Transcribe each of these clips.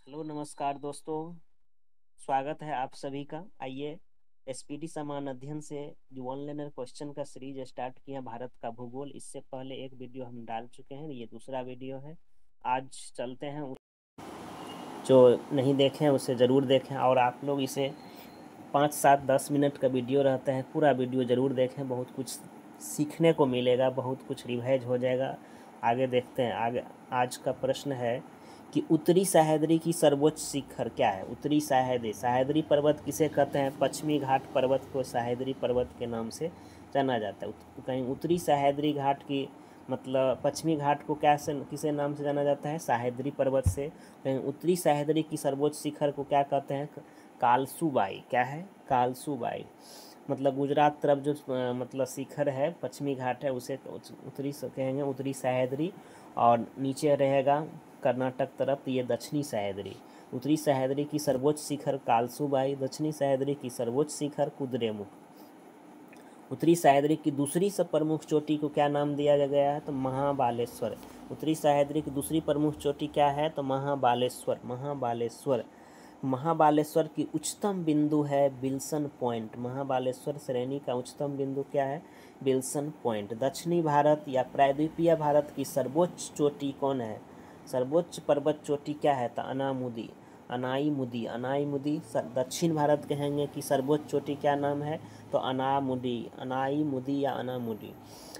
Hello नमस्कार दोस्तों। स्वागत है आप सभी का। आइए एसपीटी समान अध्ययन से जो ऑनलाइन क्वेश्चन का सीरीज स्टार्ट किया भारत का भूगोल। इससे पहले एक वीडियो हम डाल चुके हैं, ये दूसरा वीडियो है। आज चलते हैं, जो नहीं देखें उसे ज़रूर देखें और आप लोग इसे 5, 7, 10 मिनट का वीडियो रहता है, पूरा वीडियो ज़रूर देखें। बहुत कुछ सीखने को मिलेगा, बहुत कुछ रिवाइज हो जाएगा। आगे देखते हैं। आगे आज का प्रश्न है कि उत्तरी सह्याद्री की सर्वोच्च शिखर क्या है। उत्तरी सह्याद्री, सह्याद्री पर्वत किसे कहते हैं? पश्चिमी घाट पर्वत को सह्याद्री पर्वत के नाम से जाना जाता है। कहीं उत्तरी सह्याद्री घाट की मतलब पश्चिमी घाट को क्या से किसे नाम से जाना जाता है? सह्याद्री पर्वत से। कहीं उत्तरी सह्याद्री की सर्वोच्च शिखर को क्या कहते हैं? कालसुबाई। क्या है? कालसुबाई। मतलब गुजरात तरफ जो मतलब शिखर है, पश्चिमी घाट है, उसे उत्तरी कहेंगे, उत्तरी सह्याद्री। और नीचे रहेगा कर्नाटक तरफ, तो ये दक्षिणी सह्याद्री। उत्तरी सह्याद्री की सर्वोच्च शिखर कालसुबाई, दक्षिणी सह्याद्री की सर्वोच्च शिखर कुद्रेमुख। उत्तरी सह्याद्री की दूसरी सब प्रमुख चोटी को क्या नाम दिया गया है? तो महाबालेश्वर। उत्तरी सह्याद्री की दूसरी प्रमुख चोटी क्या है? तो महाबालेश्वर। महाबालेश्वर। महाबालेश्वर की उच्चतम बिंदु है विल्सन पॉइंट। महाबालेश्वर श्रेणी का उच्चतम बिंदु क्या है? Wilson point. दक्षिणी भारत या प्रायद्वीपीय भारत की सर्वोच्च चोटी कौन है? सर्वोच्च पर्वत चोटी क्या है? तो अनामुदी, अनाईमुदी। अनाईमुदी। दक्षिण भारत कहेंगे कि सर्वोच्च चोटी क्या नाम है? तो अनामुदी, अनाईमुदी या अनामुदी।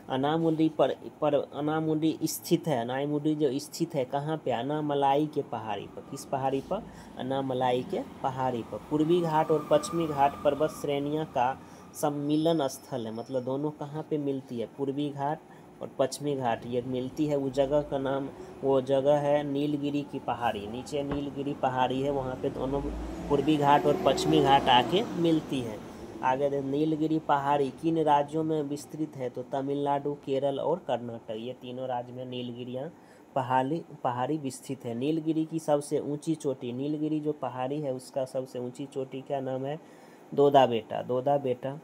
अनामुदी पर अनामुदी स्थित है। अनाईमुदी जो स्थित है कहाँ पे? अनामलाई के पहाड़ी पर। किस पहाड़ी पर? अनामलाई के पहाड़ी पर। पूर्वी घाट और पश्चिमी घाट पर्वत श्रेणियाँ का सम्मिलन स्थल है। मतलब दोनों कहाँ पे मिलती है? पूर्वी घाट और पश्चिमी घाट ये मिलती है। वो जगह का नाम, वो जगह है नीलगिरी की पहाड़ी। नीचे नीलगिरी पहाड़ी है, वहाँ पे दोनों पूर्वी घाट और पश्चिमी घाट आके मिलती है। आगे दे नीलगिरी पहाड़ी किन राज्यों में विस्तृत है? तो तमिलनाडु, केरल और कर्नाटक, ये तीनों राज्य में नीलगिरियाँ पहाड़ी विस्तृत है। नीलगिरी की सबसे ऊंची चोटी, नीलगिरी जो पहाड़ी है उसका सबसे ऊंची चोटी क्या नाम है? दोदा बेटा। दोदा बेटा।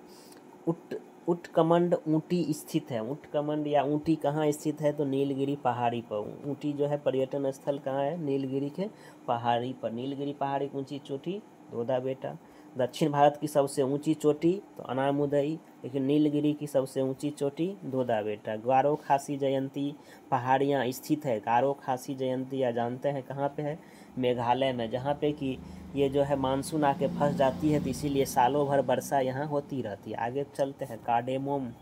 उट उटकमंड ऊटी स्थित है। उटकमंड या ऊटी कहाँ स्थित है? तो नीलगिरी पहाड़ी पर। ऊटी जो है पर्यटन स्थल कहाँ है? नीलगिरी के पहाड़ी पर। नीलगिरी पहाड़ी की ऊंची चोटी दोदा बेटा। दक्षिण भारत की सबसे ऊंची चोटी तो अनामुदई, लेकिन नीलगिरी की सबसे ऊंची चोटी दोदा बेटा। गारो खासी जयंती पहाड़ियाँ स्थित है। गारो खासी जयंती या जानते हैं कहाँ पे है? मेघालय में, जहाँ पे कि ये जो है मानसून आके फंस जाती है, तो इसीलिए सालों भर वर्षा यहाँ होती रहती है। आगे चलते हैं। कार्डेमोम,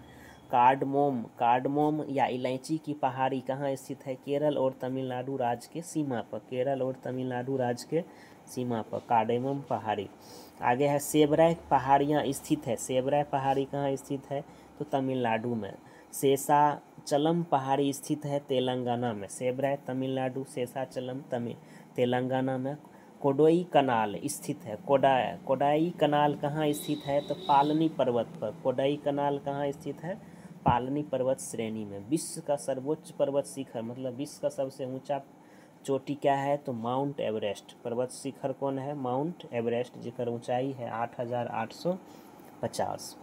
कार्डमोम, कार्डमोम या इलायची की पहाड़ी कहाँ स्थित है? केरल और तमिलनाडु राज्य के सीमा पर। केरल और तमिलनाडु राज्य के सीमा पर कार्डेमोम पहाड़ी। आगे है सेबराय पहाड़ियाँ स्थित है। सेबराय पहाड़ी कहाँ स्थित है? तो तमिलनाडु में। शेषाचलम पहाड़ी स्थित है तेलंगाना में। सेबराय तमिलनाडु, शेषाचलम तेलंगाना में। कोडोई कनाल स्थित है। कोडाई कनाल कहाँ स्थित है? तो पालनी पर्वत पर। कोडाई कनाल कहाँ स्थित है? पालनी पर्वत श्रेणी में। विश्व का सर्वोच्च पर्वत शिखर, मतलब विश्व का सबसे ऊंचा चोटी क्या है? तो माउंट एवरेस्ट। पर्वत शिखर कौन है? माउंट एवरेस्ट, जिसकी ऊंचाई है 8,850।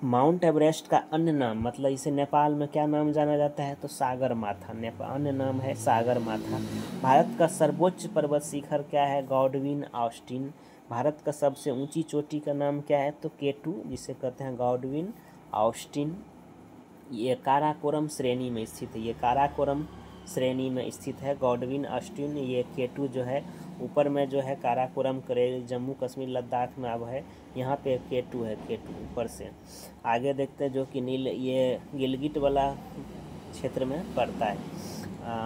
माउंट एवरेस्ट का अन्य नाम, मतलब इसे नेपाल में क्या नाम जाना जाता है? तो सागर माथा। नेपाल अन्य नाम है सागर माथा। भारत का सर्वोच्च पर्वत शिखर क्या है? Godwin Austen. भारत का सबसे ऊंची चोटी का नाम क्या है? तो केटू, जिसे कहते हैं गॉडविन ऑस्टिन। ये काराकोरम श्रेणी में स्थित है। ये काराकोरम श्रेणी में स्थित है गॉडविन ऑस्टिन। ये केटू जो है ऊपर में जो है काराकोरम करेल, जम्मू कश्मीर लद्दाख में अब है, यहाँ पे केटू है, केटू ऊपर से। आगे देखते हैं जो कि नील, ये गिलगिट वाला क्षेत्र में पड़ता है,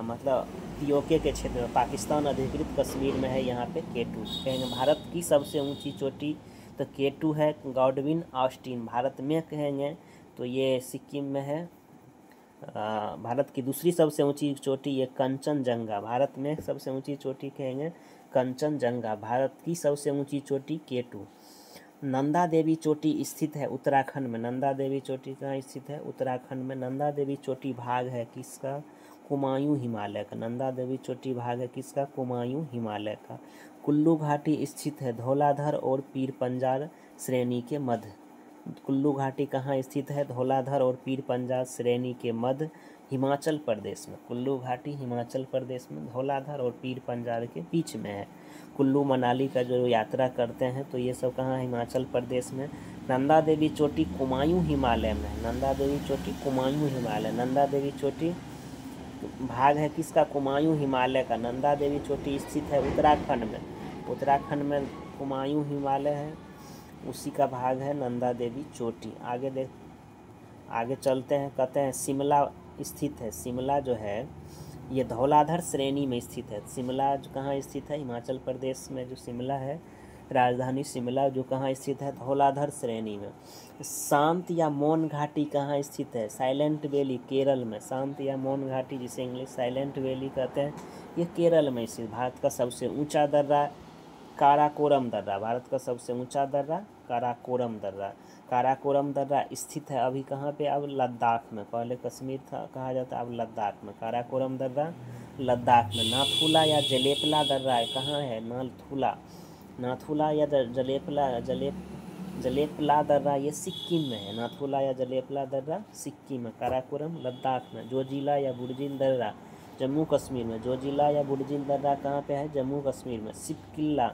मतलब पीओके के क्षेत्र में, पाकिस्तान अधिकृत कश्मीर में है। यहाँ पे केटू कहेंगे। भारत की सबसे ऊंची चोटी तो केटू है। गॉडविन ऑस्टिन भारत में कहेंगे तो ये सिक्किम में है। भारत की दूसरी सबसे ऊंची चोटी ये कंचनजंगा। भारत में सबसे ऊंची चोटी कहेंगे कंचनजंगा। भारत की सबसे ऊंची चोटी केटू। नंदा देवी चोटी स्थित है उत्तराखंड में। नंदा देवी चोटी कहाँ स्थित है? उत्तराखंड में। नंदा देवी चोटी भाग है किसका? कुमायूं हिमालय का। नंदा देवी चोटी भाग है किसका? कुमायूं हिमालय का। कुल्लू घाटी स्थित है धौलाधर और पीर पंजाल श्रेणी के मध्य। कुल्लू घाटी कहाँ स्थित है? धौलाधर और पीर पंजाल श्रेणी के मध्य। हिमाचल प्रदेश में। कुल्लू घाटी हिमाचल प्रदेश में धौलाधार और पीर पंजाल के बीच में है। कुल्लू मनाली का जो यात्रा करते हैं तो ये सब कहाँ, हिमाचल प्रदेश में। नंदा देवी चोटी कुमायूं हिमालय में है। नंदा देवी चोटी कुमायूं हिमालय, नंदा देवी चोटी भाग है किसका, कुमायूं हिमालय का। नंदा देवी चोटी स्थित है उत्तराखंड में। उत्तराखंड में कुमायूं हिमालय है, उसी का भाग है नंदा देवी चोटी। आगे चलते हैं, कहते हैं शिमला स्थित है। शिमला जो है ये धौलाधार श्रेणी में स्थित है। शिमला जो कहाँ स्थित है, हिमाचल प्रदेश में जो शिमला है, राजधानी शिमला जो कहाँ स्थित है, धौलाधार श्रेणी में। शांत या मौन घाटी कहाँ स्थित है, साइलेंट वैली केरल में। शांत या मौन घाटी जिसे इंग्लिश साइलेंट वैली कहते हैं, ये केरल में स्थित। भारत का सबसे ऊंचा दर्रा काराकोरम दर्रा, भारत का सबसे ऊंचा दर्रा काराकोरम दर्रा। काराकोरम दर्रा स्थित है अभी कहाँ पे, अब लद्दाख में। पहले कश्मीर था कहा जाता है, अब लद्दाख में। काराकोरम दर्रा लद्दाख में। नाथुला या जलेपला दर्रा कहाँ है, नाथुला या जलेपला दर्रा ये सिक्किम में है। नाथुला या जलेपला दर्रा सिक्किम में। काराकोरम लद्दाख में। जोजिला या बुर्जिन दर्रा जम्मू कश्मीर में। जोजिला या बुर्जिन दर्रा कहाँ पे है, जम्मू कश्मीर में। सिपकिल्ला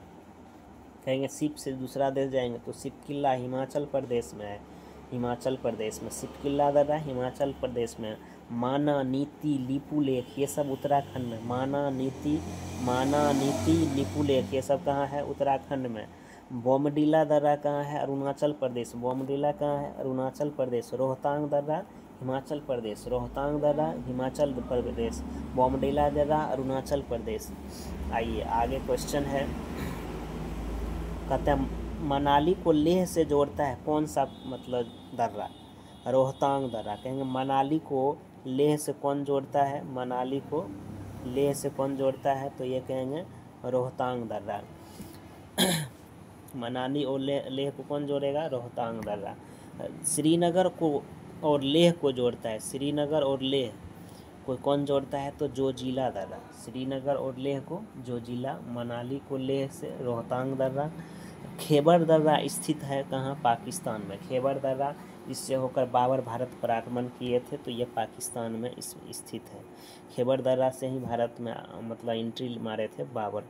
कहेंगे, सिप से दूसरा देश जाएंगे तो सिपकिल्ला हिमाचल प्रदेश में है। हिमाचल प्रदेश में सिपकिल्ला दर्रा हिमाचल प्रदेश में। माना, नीति, लिपुलेख ये सब उत्तराखंड में। माना, नीति, लिपुलेख ये सब कहाँ है, उत्तराखंड में। बोमडीला दर्रा कहाँ है, अरुणाचल प्रदेश। बोमडीला कहाँ है, अरुणाचल प्रदेश। रोहतांग दर्रा हिमाचल प्रदेश। रोहतांग दर्रा हिमाचल प्रदेश। बोमडीला दर्रा अरुणाचल प्रदेश। आइए आगे क्वेश्चन है, कहते हैं मनाली को लेह से जोड़ता है कौन सा मतलब दर्रा, रोहतांग दर्रा। कहेंगे मनाली को लेह से कौन जोड़ता है, मनाली को लेह से कौन जोड़ता है, तो ये कहेंगे रोहतांग दर्रा। मनाली और लेह को कौन जोड़ेगा, रोहतांग दर्रा। श्रीनगर को और लेह को जोड़ता है, श्रीनगर और लेह को कौन जोड़ता है, तो जोजिला दर्रा। श्रीनगर और लेह को जोजिला, मनाली को लेह से रोहतांग दर्रा। खैबर दर्रा स्थित है कहाँ, पाकिस्तान में। खैबर दर्रा जिससे होकर बाबर भारत पर आक्रमण किए थे, तो ये पाकिस्तान में स्थित है। खैबर दर्रा से ही भारत में मतलब एंट्री मारे थे बाबर।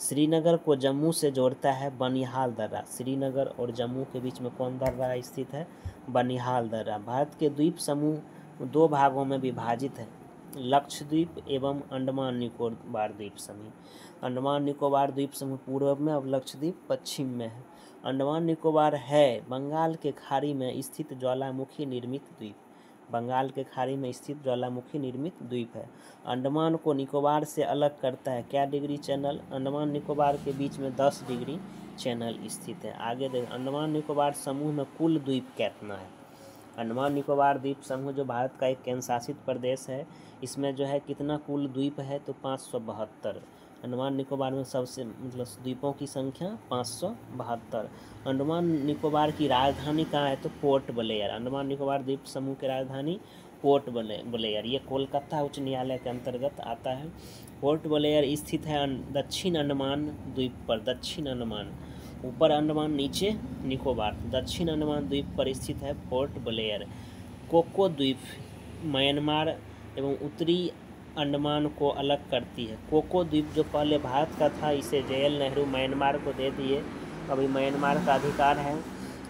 श्रीनगर को जम्मू से जोड़ता है बनिहाल दर्रा। श्रीनगर और जम्मू के बीच में कौन दर्रा स्थित है, बनिहाल दर्रा। भारत के द्वीप समूह दो भागों में विभाजित है, लक्षद्वीप एवं अंडमान निकोबार द्वीप समूह। अंडमान निकोबार द्वीप समूह पूर्व में और लक्षद्वीप पश्चिम में है। अंडमान निकोबार है बंगाल के खाड़ी में स्थित ज्वालामुखी निर्मित द्वीप। बंगाल के खाड़ी में स्थित ज्वालामुखी निर्मित द्वीप है। अंडमान को निकोबार से अलग करता है क्या डिग्री चैनल, अंडमान निकोबार के बीच में 10 डिग्री चैनल स्थित है। आगे देख, अंडमान निकोबार समूह में कुल द्वीप कितना है। अंडमान निकोबार द्वीप समूह जो भारत का एक केंद्र शासित प्रदेश है, इसमें जो है कितना कुल द्वीप है, तो 572। अंडमान निकोबार में सबसे मतलब द्वीपों की संख्या 572। अंडमान निकोबार की राजधानी कहाँ है, तो पोर्ट ब्लेयर। अंडमान निकोबार द्वीप समूह की राजधानी पोर्ट ब्लेयर, ये कोलकाता उच्च न्यायालय के अंतर्गत आता है। पोर्ट ब्लेयर स्थित है दक्षिण अंडमान द्वीप पर। दक्षिण अंडमान, ऊपर अंडमान नीचे निकोबार। दक्षिण अंडमान द्वीप पर स्थित है पोर्ट ब्लेयर। कोको द्वीप म्यांमार एवं उत्तरी अंडमान को अलग करती है। कोको द्वीप जो पहले भारत का था, इसे जवाहरलाल नेहरू म्यांमार को दे दिए। अभी म्यांमार का अधिकार है,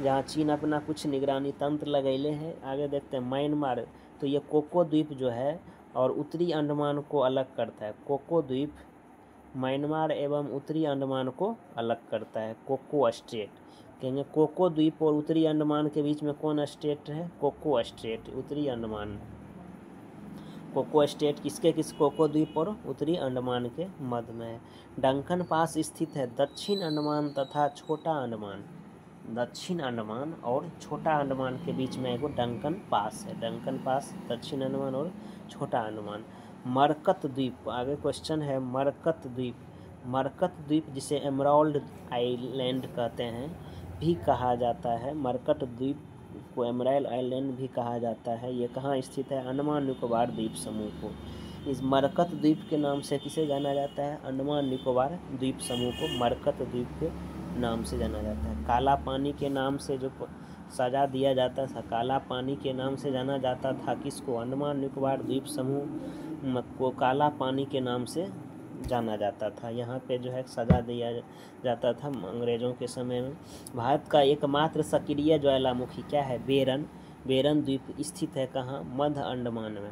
जहाँ चीन अपना कुछ निगरानी तंत्र लगैले हैं। आगे देखते हैं म्यांमार, तो ये कोको द्वीप जो है और उत्तरी अंडमान को अलग करता है। कोको द्वीप म्यांमार एवं उत्तरी अंडमान को अलग करता है। कोको स्टेट कहेंगे, कोको द्वीप और उत्तरी अंडमान के बीच में कौन स्टेट है, कोको स्टेट। उत्तरी अंडमान, कोको स्टेट किसके कोको द्वीप और उत्तरी अंडमान के मध्य में है। डंकन पास स्थित है दक्षिण अंडमान तथा छोटा अंडमान। दक्षिण अंडमान और छोटा अंडमान के बीच में एक डंकन पास है। डंकन पास दक्षिण अंडमान और छोटा अंडमान। मरकत द्वीप, आगे क्वेश्चन है, मरकत द्वीप। मरकत द्वीप जिसे एमराल्ड आइलैंड कहते हैं भी कहा जाता है। मरकट द्वीप को एमराल्ड आइलैंड भी कहा जाता है। ये कहाँ स्थित है, अंडमान निकोबार द्वीप समूह को। इस मरकत द्वीप के नाम से किसे जाना जाता है, अंडमान निकोबार द्वीप समूह को मरकत द्वीप के नाम से जाना जाता है। काला पानी के नाम से जो सजा दिया जाता था। काला पानी के नाम से जाना जाता था किसको? अंडमान निकोबार द्वीप समूह को काला पानी के नाम से जाना जाता था। यहाँ पे जो है सजा दिया जाता था अंग्रेज़ों के समय में। भारत का एकमात्र सक्रिय ज्वालामुखी क्या है? बेरन। बेरन द्वीप स्थित है कहाँ? मध्य अंडमान में।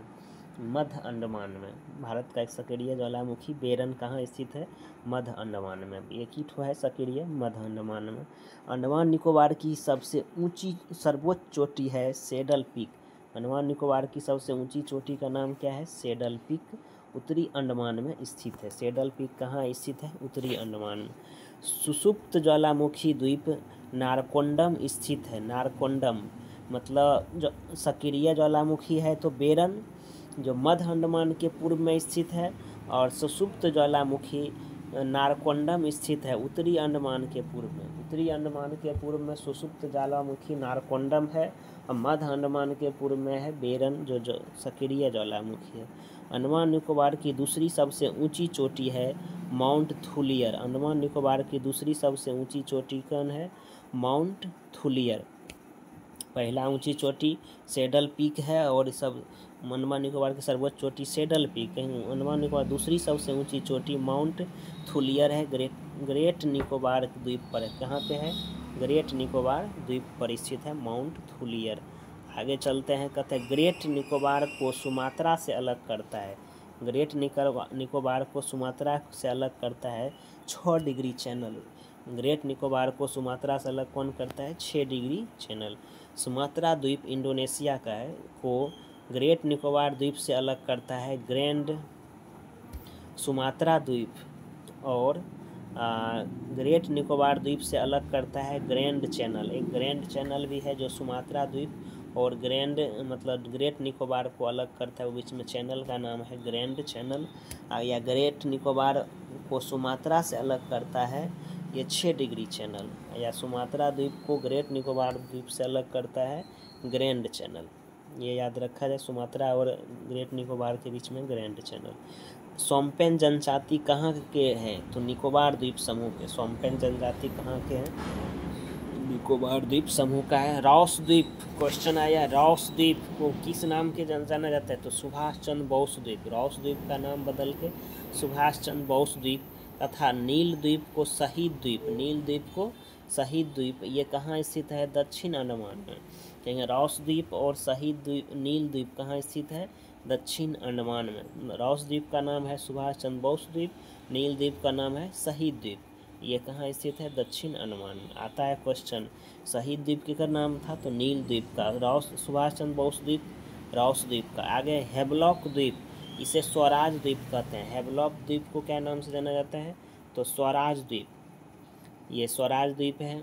मध्य अंडमान में भारत का एक सक्रिय ज्वालामुखी बेरन कहाँ स्थित है? मध्य अंडमान में। एक ही ठो है सक्रिय, मध्य अंडमान में। अंडमान निकोबार की सबसे ऊंची सर्वोच्च चोटी है सैडल पीक। अंडमान निकोबार की सबसे ऊंची चोटी का नाम क्या है? Saddle peak. उत्तरी अंडमान में स्थित है। सैडल पीक कहाँ स्थित है? उत्तरी अंडमान में। सुषुप्त ज्वालामुखी द्वीप नारकोंडम स्थित है। नारकोंडम मतलब जो सक्रिय ज्वालामुखी है तो बेरन, जो मध्य अंडमान के पूर्व में स्थित है, और सुषुप्त ज्वालामुखी नारकोंडम स्थित है उत्तरी अंडमान के पूर्व में। उत्तरी अंडमान के पूर्व में सुषुप्त ज्वालामुखी नारकोंडम है, और मध्य अंडमान के पूर्व में है बेरन जो सक्रिय ज्वालामुखी है। अंडमान निकोबार की दूसरी सबसे ऊंची चोटी है माउंट थुलियर। अंडमान निकोबार की दूसरी सबसे ऊंची चोटी कौन है? Mount Thuillier. पहला ऊंची चोटी सैडल पीक है, और सब अंडमान निकोबार की सर्वोच्च चोटी सैडल पीक है। अंडमान निकोबार दूसरी सबसे ऊंची चोटी माउंट थुलियर है, ग्रेट निकोबार द्वीप पर है। कहाँ पे है? ग्रेट निकोबार द्वीप पर स्थित है माउंट थुलियर। आगे चलते हैं, कहते हैं ग्रेट निकोबार को सुमात्रा से अलग करता है। ग्रेट निकोबार को सुमात्रा से अलग करता है 6 डिग्री चैनल। ग्रेट निकोबार को सुमात्रा से अलग कौन करता है? 6 डिग्री चैनल। सुमात्रा द्वीप इंडोनेशिया का है, को ग्रेट निकोबार द्वीप से अलग करता है ग्रैंड सुमात्रा द्वीप, और ग्रेट निकोबार द्वीप से अलग करता है ग्रैंड चैनल। एक ग्रैंड चैनल भी है जो सुमात्रा द्वीप और ग्रैंड मतलब ग्रेट निकोबार को अलग करता है, वो बीच में चैनल का नाम है ग्रैंड चैनल। या ग्रेट निकोबार को सुमात्रा से अलग करता है ये 6 डिग्री चैनल, या सुमात्रा द्वीप को ग्रेट निकोबार द्वीप से अलग करता है ग्रैंड चैनल। ये याद रखा जाए, सुमात्रा और ग्रेट निकोबार के बीच में ग्रैंड चैनल। सोम्पेन जनजाति कहाँ के हैं? तो निकोबार द्वीप समूह के। सोम्पेन जनजाति कहाँ के हैं? निकोबार द्वीप समूह का है। रॉस द्वीप, क्वेश्चन आया, रॉस द्वीप को किस नाम के जाना जाता है? तो सुभाष चंद्र बोस द्वीप। रॉस द्वीप का नाम बदल के सुभाष चंद्र बोस द्वीप। तथा नील द्वीप को शहीद द्वीप। नील द्वीप को शहीद द्वीप, ये कहाँ स्थित है? दक्षिण अंडमान में। कहेंगे रॉस द्वीप और शहीद द्वीप, नील द्वीप कहाँ स्थित है? दक्षिण अंडमान में। रॉस द्वीप का नाम है सुभाष चंद्र बोस द्वीप, नील द्वीप का नाम है शहीद द्वीप, ये कहाँ स्थित है? दक्षिण अंडमान में। आता है क्वेश्चन, शहीद द्वीप किसका नाम था? तो नील द्वीप का। रॉस सुभाष चंद्र बोस द्वीप रॉस द्वीप का। आगे हेवलॉक द्वीप, इसे स्वराज द्वीप कहते हैं। हेवलॉक द्वीप को क्या नाम से जाना जाता है? तो स्वराज द्वीप, ये स्वराज द्वीप है।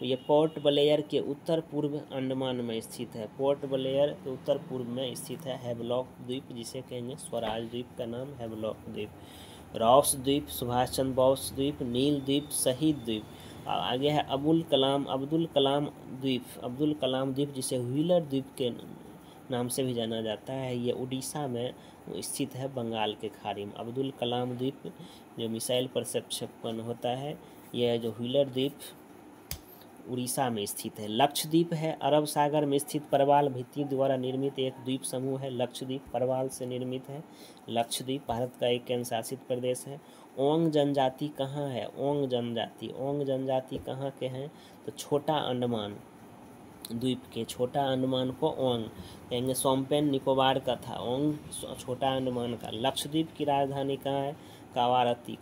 ये पोर्ट ब्लेयर के उत्तर पूर्व अंडमान में स्थित है। पोर्ट ब्लेयर के उत्तर पूर्व में स्थित है हेवलॉक द्वीप, जिसे कहेंगे स्वराज द्वीप का नाम हेवलॉक द्वीप। रॉस द्वीप, सुभाष चंद्र बोस द्वीप, नील द्वीप, शहीद द्वीप। आगे है अब्दुल कलाम द्वीप। अब्दुल कलाम द्वीप जिसे व्हीलर द्वीप के नाम से भी जाना जाता है, ये उड़ीसा में स्थित है, बंगाल के खाड़ी में। अब्दुल कलाम द्वीप जो मिसाइल पर प्रक्षेपण होता है, यह जो व्हीलर द्वीप उड़ीसा में स्थित है। लक्षद्वीप है, अरब सागर में स्थित प्रवाल भित्ति द्वारा निर्मित एक द्वीप समूह है। लक्षद्वीप प्रवाल से निर्मित है। लक्षद्वीप भारत का एक केंद्र शासित प्रदेश है। ओंग जनजाति कहाँ है? ओंग जनजाति कहाँ के हैं? तो छोटा अंडमान द्वीप के। छोटा अंडमान को ओंग कहेंगे। सोम्पेन निकोबार का था, ओंग छोटा अंडमान का। लक्षद्वीप की राजधानी कहाँ है? कवारत्ती।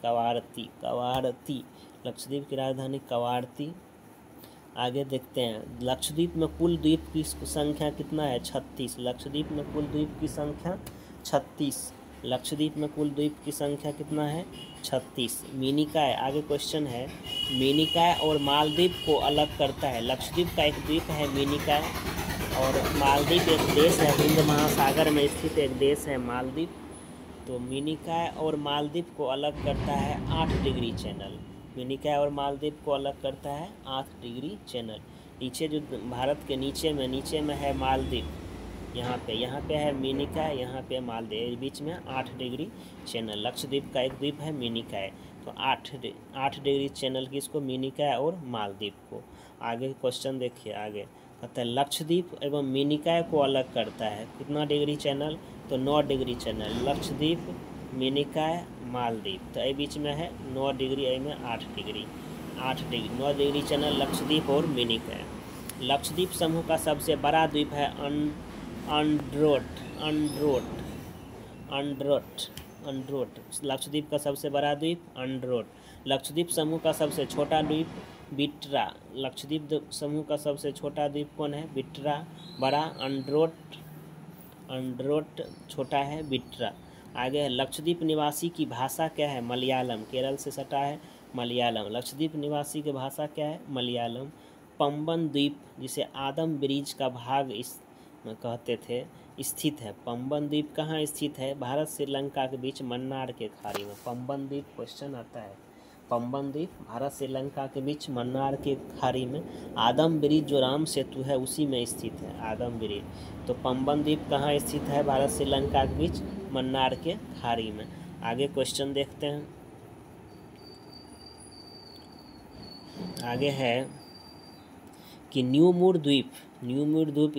लक्षद्वीप की राजधानी कवारत्ती। आगे देखते हैं, लक्षद्वीप में कुल द्वीप की संख्या कितना है? 36। लक्षद्वीप में कुल द्वीप की संख्या 36। लक्षद्वीप में कुल द्वीप की संख्या कितना है? 36। मिनिकॉय, आगे क्वेश्चन है, मिनिकॉय और मालदीव को अलग करता है। लक्षद्वीप का एक द्वीप है मिनिकॉय, और मालदीव एक देश है, हिंद महासागर में स्थित एक देश है मालदीव। तो मिनिकॉय और मालदीव को अलग करता है 8 डिग्री चैनल। मिनिकॉय और मालदीव को अलग करता है 8 डिग्री चैनल। नीचे जो भारत के नीचे में है मालदीव, यहाँ पे है मिनिकॉय, यहाँ पे मालदीव, बीच में 8 डिग्री चैनल। लक्षद्वीप का एक द्वीप है मिनिकॉय, तो 8 डिग्री चैनल किसको? मिनिकॉय और मालदीव को। आगे क्वेश्चन देखिए, आगे कहते हैं लक्षद्वीप एवं मिनिकॉय को अलग करता है कितना डिग्री चैनल, तो 9 डिग्री चैनल। लक्षद्वीप, मिनिकॉय, मालदीव, तो ये बीच में है 9 डिग्री, ए में 8 डिग्री, 9 डिग्री चैनल लक्षद्वीप और मिनिकॉय। लक्षद्वीप समूह का सबसे बड़ा द्वीप है अंड्रोट। लक्षद्वीप का सबसे बड़ा द्वीप अंड्रोट। लक्षद्वीप समूह का सबसे छोटा द्वीप बिट्रा। लक्षद्वीप समूह का सबसे छोटा द्वीप कौन है, बिट्रा। बड़ा अंड्रोट, छोटा है बिट्रा। आगे है लक्षद्वीप निवासी की भाषा क्या है, मलयालम। केरल से सटा है मलयालम। लक्षद्वीप निवासी की भाषा क्या है, मलयालम। पंबन द्वीप जिसे आदम ब्रिज का भाग इस कहते थे स्थित है। पंबन द्वीप कहाँ स्थित है, भारत श्रीलंका के बीच मन्नार के खाड़ी में। पंबन द्वीप क्वेश्चन आता है। पंबन द्वीप भारत श्रीलंका के बीच मन्नार के खाड़ी में। आदम ब्रिज जो राम सेतु है उसी में स्थित है, आदम ब्रिज। तो पंबन द्वीप कहाँ स्थित है, भारत श्रीलंका के बीच मन्नार के खाड़ी में। आगे क्वेश्चन देखते हैं। आगे है कि न्यूमूर द्वीप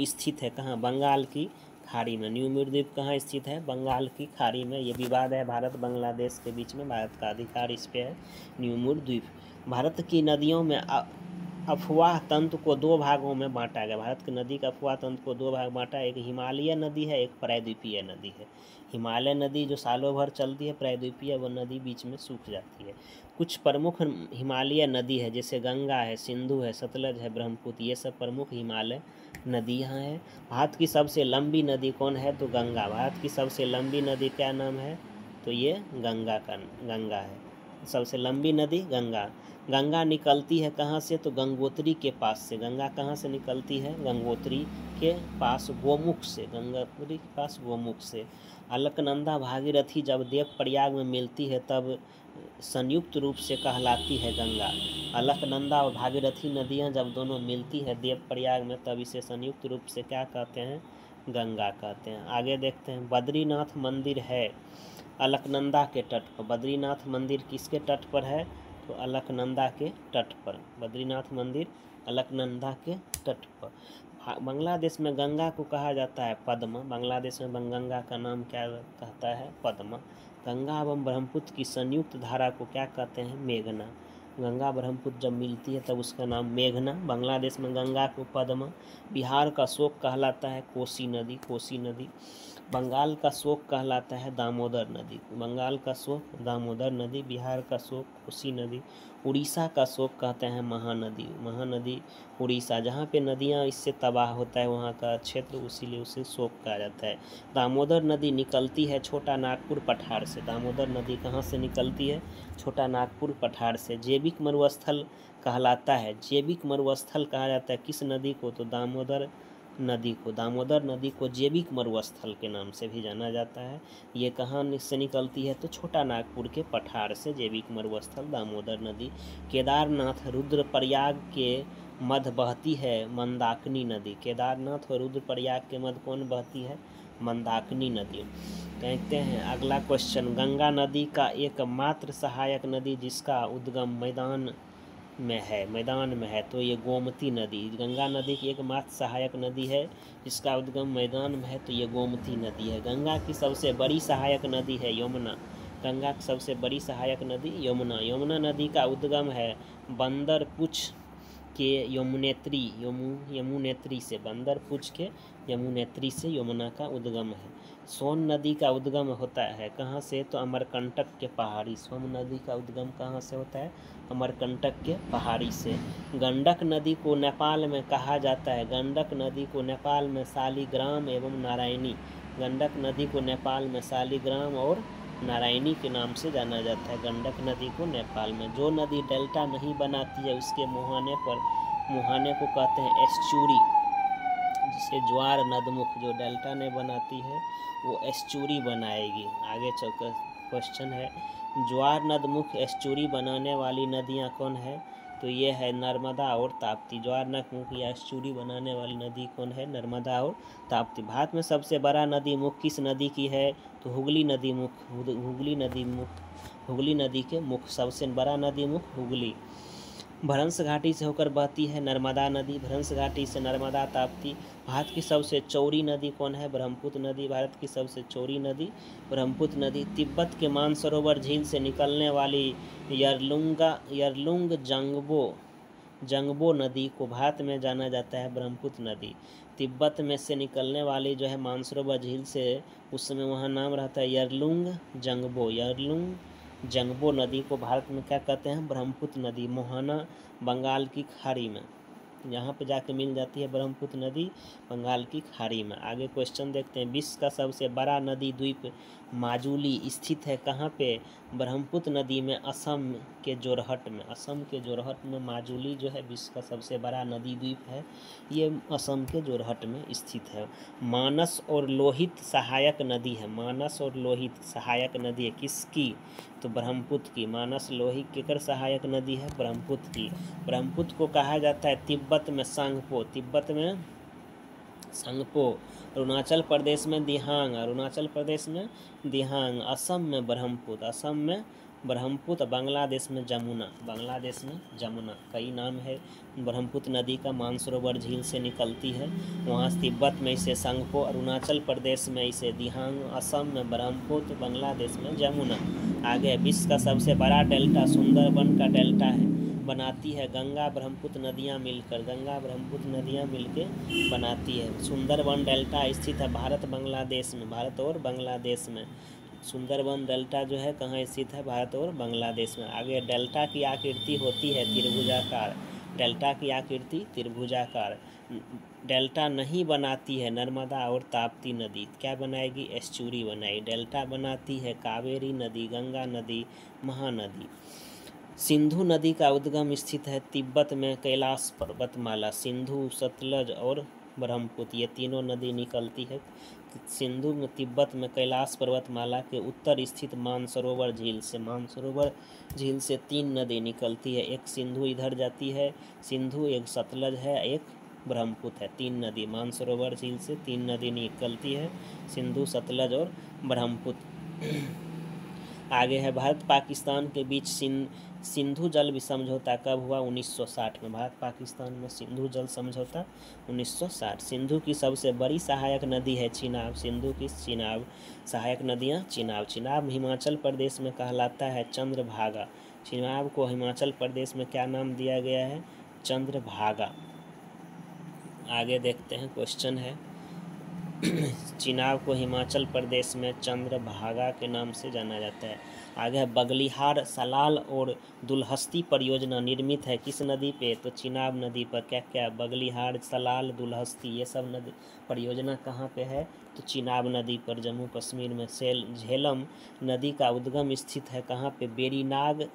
स्थित है कहाँ, बंगाल की खाड़ी में। न्यूमूर द्वीप कहाँ स्थित है, बंगाल की खाड़ी में। ये विवाद है भारत बांग्लादेश के बीच में, भारत का अधिकार इस पे है। न्यूमूर द्वीप। भारत की नदियों में अफवाह तंत्र को 2 भागों में बांटा गया। भारत की नदी का अफवाह तंत्र को 2 भाग बांटा, एक हिमालय नदी है, एक प्रायद्वीपीय नदी है। हिमालय नदी जो सालों भर चलती है, प्रायद्वीपीय वो नदी बीच में सूख जाती है। कुछ प्रमुख हिमालय नदी है जैसे गंगा है, सिंधु है, सतलज है, ब्रह्मपुत्र, ये सब प्रमुख हिमालय नदियाँ हैं। भारत की सबसे लंबी नदी कौन है, तो गंगा। भारत की सबसे लंबी नदी क्या नाम है, तो ये गंगा है। सबसे लंबी नदी गंगा। गंगा निकलती है कहाँ से, तो गंगोत्री के पास से। गंगा कहाँ से निकलती है, गंगोत्री के पास गोमुख से। गंगोत्री के पास गोमुख से। अलकनंदा भागीरथी जब देवप्रयाग में मिलती है तब संयुक्त रूप से कहलाती है गंगा। अलकनंदा और भागीरथी नदियाँ जब दोनों मिलती है देवप्रयाग में तब इसे संयुक्त रूप से क्या कहते हैं, गंगा कहते हैं। आगे देखते हैं। बद्रीनाथ मंदिर है अलकनंदा के तट पर। बद्रीनाथ मंदिर किसके तट पर है, तो अलकनंदा के तट पर। बद्रीनाथ मंदिर अलकनंदा के तट पर। बांग्लादेश में गंगा को कहा जाता है पद्मा। बांग्लादेश में गंगा का नाम क्या कहता है, पद्मा। गंगा एवं ब्रह्मपुत्र की संयुक्त धारा को क्या कहते हैं, मेघना। गंगा ब्रह्मपुत्र जब मिलती है तब उसका नाम मेघना। बांग्लादेश में गंगा को पद्मा। बिहार का शोक कहलाता है कोसी नदी। बंगाल का शोक कहलाता है दामोदर नदी। बंगाल का शोक दामोदर नदी। बिहार का शोक कोसी नदी। उड़ीसा का शोक कहते हैं महानदी उड़ीसा। जहाँ पे नदियाँ इससे तबाह होता है वहाँ का क्षेत्र, उसीलिए उसे शोक कहा जाता है। दामोदर नदी निकलती है छोटा नागपुर पठार से। दामोदर नदी कहाँ से निकलती है, छोटा नागपुर पठार से। जैविक मरुस्थल कहलाता है। जैविक मरुस्थल कहा जाता है किस नदी को, तो दामोदर नदी को। दामोदर नदी को जैविक मरुस्थल के नाम से भी जाना जाता है। ये कहाँ से निकलती है, तो छोटा नागपुर के पठार से जैविक मरुस्थल दामोदर नदी। केदारनाथ रुद्रप्रयाग के मध्य बहती है मंदाकिनी नदी। केदारनाथ और रुद्रप्रयाग के मध्य कौन बहती है, मंदाकिनी नदी। कहते हैं अगला क्वेश्चन, गंगा नदी का एकमात्र सहायक नदी जिसका उद्गम मैदान में है, तो ये गोमती नदी। गंगा नदी की एकमात्र सहायक नदी है जिसका उद्गम मैदान में है, तो ये गोमती नदी है। गंगा की सबसे बड़ी सहायक नदी है यमुना। गंगा की सबसे बड़ी सहायक नदी यमुना। यमुना नदी का उद्गम है बंदरपुछ के यमुनेत्री से। बंदरपुछ के यमुनेत्री से यमुना का उद्गम है। सोन नदी का उद्गम होता है कहाँ से, तो अमरकंटक के पहाड़ी। सोन नदी का उद्गम कहाँ से होता है, अमरकंटक के पहाड़ी से। गंडक नदी को नेपाल में कहा जाता है। गंडक नदी को नेपाल में शालिग्राम एवं नारायणी। गंडक नदी को नेपाल में शालिग्राम और नारायणी के नाम से जाना जाता है। गंडक नदी को नेपाल में। जो नदी डेल्टा नहीं बनाती है उसके मुहाने को कहते हैं एस्चुरी, जिसे ज्वार नदमुख। जो डेल्टा नहीं बनाती है वो एस्चुरी बनाएगी। आगे चलकर क्वेश्चन है, ज्वार नदमुख एस्चुरी बनाने वाली नदियाँ कौन है, तो ये है नर्मदा और ताप्ती। ज्वार नदमुख या एस्चुरी बनाने वाली नदी कौन है, नर्मदा और ताप्ती। भारत में सबसे बड़ा नदी मुख किस नदी की है, तो हुगली नदी मुख। हुगली नदी के मुख सबसे बड़ा नदी मुख हुगली। भ्रंश घाटी से होकर बहती है नर्मदा नदी, भ्रंश घाटी से नर्मदा ताप्ती। भारत की सबसे चौड़ी नदी कौन है? ब्रह्मपुत्र नदी, भारत की सबसे चौड़ी नदी ब्रह्मपुत्र नदी। तिब्बत के मानसरोवर झील से निकलने वाली यरलुंग जंगबो नदी को भारत में जाना जाता है ब्रह्मपुत्र नदी। तिब्बत में से निकलने वाली जो है मानसरोवर झील से, उस समय वहाँ नाम रहता है यरलुंग जंगबो नदी को भारत में क्या कहते हैं? ब्रह्मपुत्र नदी। मोहना बंगाल की खाड़ी में, यहाँ पे जाके मिल जाती है ब्रह्मपुत्र नदी बंगाल की खाड़ी में। आगे क्वेश्चन देखते हैं। विश्व का सबसे बड़ा नदी द्वीप माजुली स्थित है कहाँ पे? ब्रह्मपुत्र नदी में, असम के जोरहट में। असम के जोरहट में माजुली जो है विश्व का सबसे बड़ा नदी द्वीप है, ये असम के जोरहट में स्थित है। मानस और लोहित सहायक नदी है, मानस और लोहित सहायक नदी है किसकी? तो ब्रह्मपुत्र की। मानस लोहित केकर सहायक नदी है? ब्रह्मपुत्र की। ब्रह्मपुत्र को कहा जाता है तिब्बत में सांगपो, तिब्बत में सांगपो, अरुणाचल प्रदेश में दिहांग, अरुणाचल प्रदेश में दिहांग, असम में ब्रह्मपुत्र, असम में ब्रह्मपुत्र, बांग्लादेश में जमुना, बांग्लादेश में जमुना। कई नाम है ब्रह्मपुत्र नदी का। मानसरोवर झील से निकलती है, वहाँ तिब्बत में इसे सांगपो, अरुणाचल प्रदेश में इसे दिहांग, असम में ब्रह्मपुत्र, बांग्लादेश में जमुना। आगे, विश्व का सबसे बड़ा डेल्टा सुंदरबन का डेल्टा है, बनाती है गंगा ब्रह्मपुत्र नदियाँ मिलकर, गंगा ब्रह्मपुत्र नदियाँ मिलकर बनाती है। सुंदरबन डेल्टा स्थित है भारत बांग्लादेश में, भारत और बांग्लादेश में। सुंदरबन डेल्टा जो है कहाँ स्थित है? भारत और बांग्लादेश में। आगे, डेल्टा की आकृति होती है त्रिभुजाकार, डेल्टा की आकृति त्रिभुजाकार। डेल्टा नहीं बनाती है नर्मदा और ताप्ती नदी, क्या बनाएगी? एस्चुरी बनाएगी। डेल्टा बनाती है कावेरी नदी, गंगा नदी, महानदी। सिंधु नदी का उद्गम स्थित है तिब्बत में कैलाश पर्वतमाला, सिंधु, सतलज और ब्रह्मपुत्र, ये तीनों नदी निकलती है सिंधु में, तिब्बत में कैलाश पर्वतमाला के उत्तर स्थित मानसरोवर झील से। मानसरोवर झील से 3 नदी निकलती है, एक सिंधु इधर जाती है सिंधु, एक सतलज है, एक ब्रह्मपुत्र है। 3 नदी मानसरोवर झील से 3 नदी निकलती है, सिंधु, सतलज और ब्रह्मपुत्र। आगे है, भारत पाकिस्तान के बीच सिंधु जल समझौता कब हुआ? 1960 में। भारत पाकिस्तान में सिंधु जल समझौता 1960। सिंधु की सबसे बड़ी सहायक नदी है चिनाब, सिंधु की चिनाब। सहायक नदियाँ चिनाब, चिनाब हिमाचल प्रदेश में कहलाता है चंद्रभागा। चिनाब को हिमाचल प्रदेश में क्या नाम दिया गया है? चंद्रभागा। आगे देखते हैं, क्वेश्चन है चिनाब को हिमाचल प्रदेश में चंद्रभागा के नाम से जाना जाता है। आगे, बगलिहार, सलाल और दुलहस्ती परियोजना निर्मित है किस नदी पे? तो चिनाब नदी पर। क्या क्या? बगलिहार, सलाल, दुलहस्ती, ये सब नदी परियोजना कहाँ पे है? तो चिनाब नदी पर, जम्मू कश्मीर में। झेलम नदी का उद्गम स्थित है कहाँ पे? बेरीनाग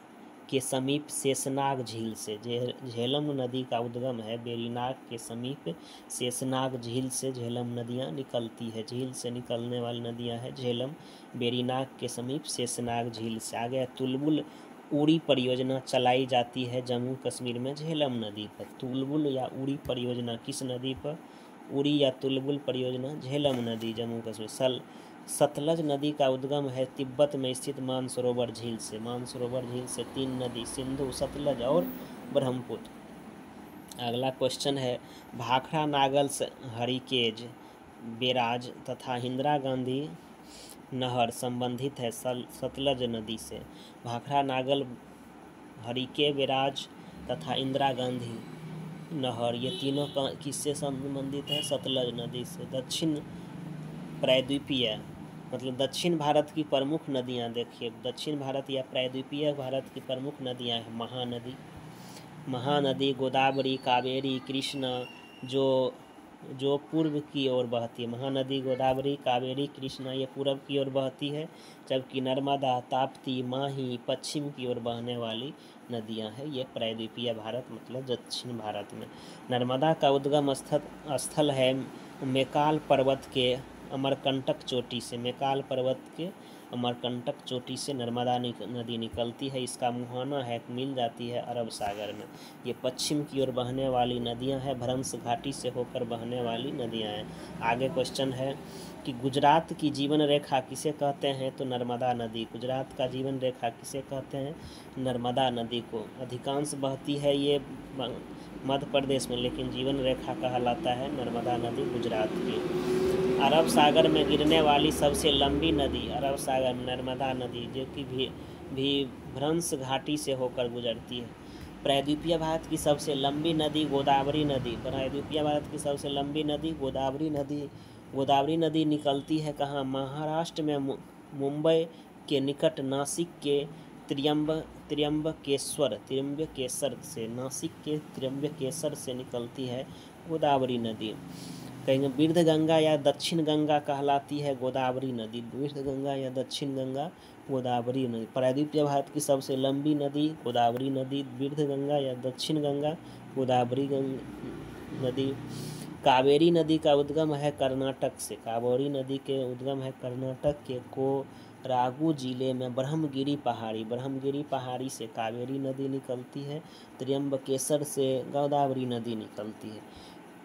के समीप शेषनाग झील से। झेलम नदी का उद्गम है बेरीनाग के समीप शेषनाग झील से, झेलम नदियाँ निकलती है। झील से निकलने वाली नदियाँ है झेलम, बेरीनाग के समीप शेषनाग झील से। आ गया, तुलबुल उड़ी परियोजना चलाई जाती है जम्मू कश्मीर में झेलम नदी पर। तुलबुल या उड़ी परियोजना किस नदी पर? उड़ी या तुलबुल परियोजना झेलम नदी, जम्मू कश्मीर। सतलज नदी का उद्गम है तिब्बत में स्थित मानसरोवर झील से। मानसरोवर झील से 3 नदी, सिंधु, सतलज और ब्रह्मपुत्र। अगला क्वेश्चन है, भाखड़ा नागल हरिकेज बैराज तथा इंदिरा गांधी नहर संबंधित है सतलज नदी से। भाखड़ा नागल हरिके बैराज तथा इंदिरा गांधी नहर, ये तीनों किससे संबंधित है? सतलज नदी से। दक्षिण प्रायद्वीपीय, मतलब दक्षिण भारत की प्रमुख नदियाँ देखिए, दक्षिण भारत या प्रायद्वीपीय भारत की प्रमुख नदियाँ हैं। महानदी गोदावरी, कावेरी, कृष्णा, जो पूर्व की ओर बहती है। महानदी गोदावरी, कावेरी, कृष्णा ये पूर्व की ओर बहती है, जबकि नर्मदा, ताप्ती, माही पश्चिम की ओर बहने वाली नदियां हैं। ये प्रायद्वीपीय भारत मतलब दक्षिण भारत में। नर्मदा का उद्गम स्थल है मेकाल पर्वत के अमरकंटक चोटी से। मेकाल पर्वत के अमरकंटक चोटी से नर्मदा नदी निकलती है, इसका मुहाना है मिल जाती है अरब सागर में। ये पश्चिम की ओर बहने वाली नदियां हैं, भ्रंश घाटी से होकर बहने वाली नदियां हैं। आगे क्वेश्चन है कि गुजरात की जीवन रेखा किसे कहते हैं, तो नर्मदा नदी। गुजरात का जीवन रेखा किसे कहते हैं, नर्मदा नदी को। अधिकांश बहती है ये मध्य प्रदेश में, लेकिन जीवन रेखा कहलाता है नर्मदा नदी गुजरात की। अरब सागर में गिरने वाली सबसे लंबी नदी, अरब सागर नर्मदा नदी, जो कि भी भ्रंश घाटी से होकर गुजरती है। प्रायद्वीपीय भारत की सबसे लंबी नदी गोदावरी नदी, प्रायद्वीपीय भारत की सबसे लंबी नदी गोदावरी नदी। गोदावरी नदी निकलती है कहाँ, महाराष्ट्र में मुंबई के निकट नासिक के त्र्यंबकेश्वर से, नासिक के त्र्यंबकेश्वर से निकलती है गोदावरी नदी। कहेंगे वृद्ध गंगा या दक्षिण गंगा कहलाती है गोदावरी नदी, वृद्ध गंगा या दक्षिण गंगा गोदावरी नदी। प्रायद्वीपीय भारत की सबसे लंबी नदी गोदावरी नदी, वृद्ध गंगा या दक्षिण गंगा गोदावरी नदी। कावेरी नदी का उद्गम है कर्नाटक से, कावेरी नदी के उद्गम है कर्नाटक के कोरागू जिले में ब्रह्मगिरी पहाड़ी से कावेरी नदी निकलती है। त्र्यंबकेश्वर से गोदावरी नदी निकलती है।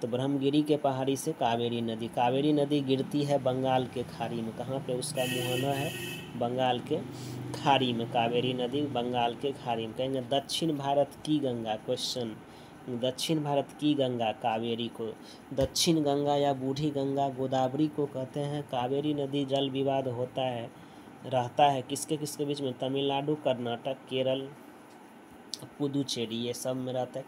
तो ब्रह्मगिरी के पहाड़ी से कावेरी नदी गिरती है बंगाल के खाड़ी में। कहाँ पे उसका मुहाना है, बंगाल के खाड़ी में। कावेरी नदी बंगाल के खाड़ी में। कहेंगे दक्षिण भारत की गंगा, क्वेश्चन, दक्षिण भारत की गंगा कावेरी को। दक्षिण गंगा या बूढ़ी गंगा गोदावरी को कहते हैं। कावेरी नदी जल विवाद रहता है किसके बीच में, तमिलनाडु, कर्नाटक, केरल, पुदुचेरी, ये सब में रहता है।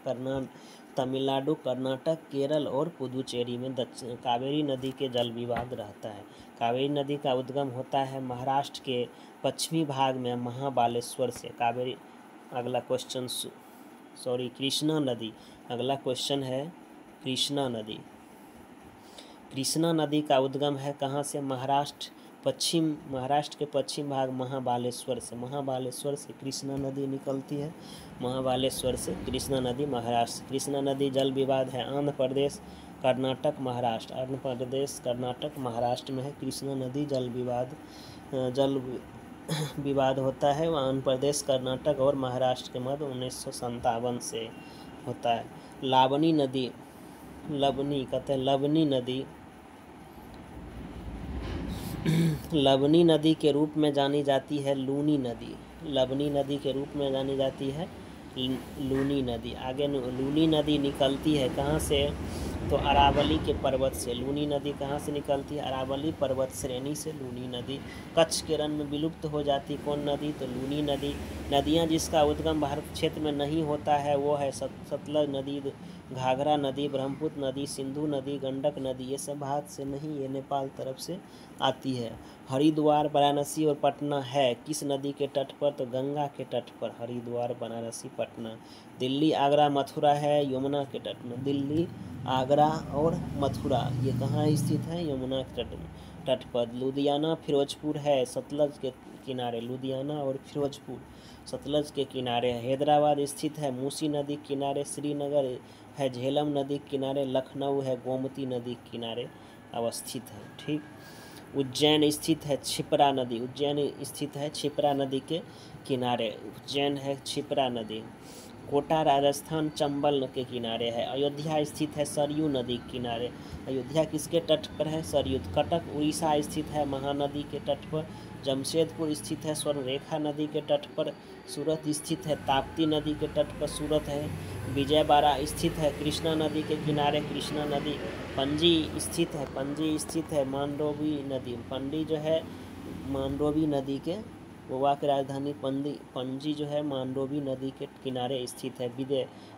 तमिलनाडु, कर्नाटक, केरल और पुदुचेरी में कावेरी नदी के जल विवाद रहता है। कावेरी नदी का उद्गम होता है महाराष्ट्र के पश्चिमी भाग में महाबालेश्वर से। कावेरी, अगला क्वेश्चन कृष्णा नदी, अगला क्वेश्चन है कृष्णा नदी। कृष्णा नदी का उद्गम है कहाँ से, महाराष्ट्र के पश्चिम भाग महाबालेश्वर से कृष्णा नदी निकलती है। महाबालेश्वर से कृष्णा नदी महाराष्ट्र। कृष्णा नदी जल विवाद है आंध्र प्रदेश, कर्नाटक, महाराष्ट्र। आंध्र प्रदेश, कर्नाटक, महाराष्ट्र में है कृष्णा नदी जल विवाद होता है आंध्र प्रदेश, कर्नाटक और महाराष्ट्र के मध्य 1957 से होता है। लबनी नदी के रूप में जानी जाती है लूनी नदी। लबनी नदी के रूप में जानी जाती है लूनी नदी। आगे लूनी नदी निकलती है कहाँ से, तो अरावली के पर्वत से। लूनी नदी कहाँ से निकलती है, अरावली पर्वत श्रेणी से लूनी नदी। कच्छ के रण में विलुप्त हो जाती कौन नदी, तो लूनी नदी। नदियाँ जिसका उद्गम भारत क्षेत्र में नहीं होता है वो है सतलज नदी, घाघरा नदी, ब्रह्मपुत्र नदी, सिंधु नदी, गंडक नदी। ये सब भारत से नहीं, ये नेपाल तरफ से आती है। हरिद्वार, वाराणसी और पटना है किस नदी के तट पर, तो गंगा के तट पर। हरिद्वार, वाराणसी, पटना। दिल्ली, आगरा, मथुरा है यमुना के तट में। दिल्ली, आगरा और मथुरा ये कहाँ स्थित है, यमुना के तट पर। लुधियाना, फिरोजपुर है सतलज के किनारे। लुधियाना और फिरोजपुर सतलज के किनारे है। हैदराबाद स्थित है मूसी नदी किनारे। श्रीनगर है झेलम नदी किनारे। लखनऊ है गोमती नदी किनारे अवस्थित है। ठीक। उज्जैन स्थित है क्षिप्रा नदी के किनारे। उज्जैन है क्षिप्रा नदी। कोटा राजस्थान चंबल के किनारे है। अयोध्या स्थित है सरयू नदी किनारे। अयोध्या किसके तट पर है, सरयू। कटक उड़ीसा स्थित है महानदी के तट पर। जमशेदपुर स्थित है स्वर्णरेखा नदी के तट पर। सूरत स्थित है ताप्ती नदी के तट पर, सूरत है। विजयवाड़ा स्थित है कृष्णा नदी के किनारे, कृष्णा नदी। पणजी स्थित है मांडोवी नदी। पणजी जो है मांडोवी नदी के, गोवा की राजधानी पणजी जो है मांडोवी नदी के किनारे स्थित है।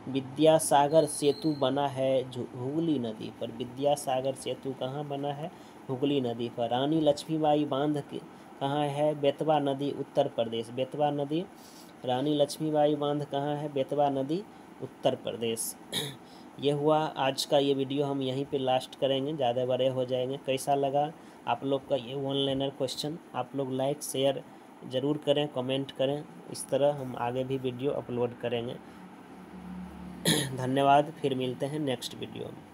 विद्यासागर सेतु बना है हुगली नदी पर। विद्यासागर सेतु कहाँ बना है, हुगली नदी पर। रानी लक्ष्मीबाई बांध कहाँ है, बेतवा नदी उत्तर प्रदेश। बेतवा नदी, रानी लक्ष्मीबाई बांध कहाँ है, बेतवा नदी उत्तर प्रदेश। ये हुआ आज का ये वीडियो, हम यहीं पे लास्ट करेंगे, ज़्यादा बड़े हो जाएंगे। कैसा लगा आप लोग का ये वन लाइनर क्वेश्चन, आप लोग लाइक शेयर ज़रूर करें, कमेंट करें। इस तरह हम आगे भी वीडियो अपलोड करेंगे। धन्यवाद, फिर मिलते हैं नेक्स्ट वीडियो में।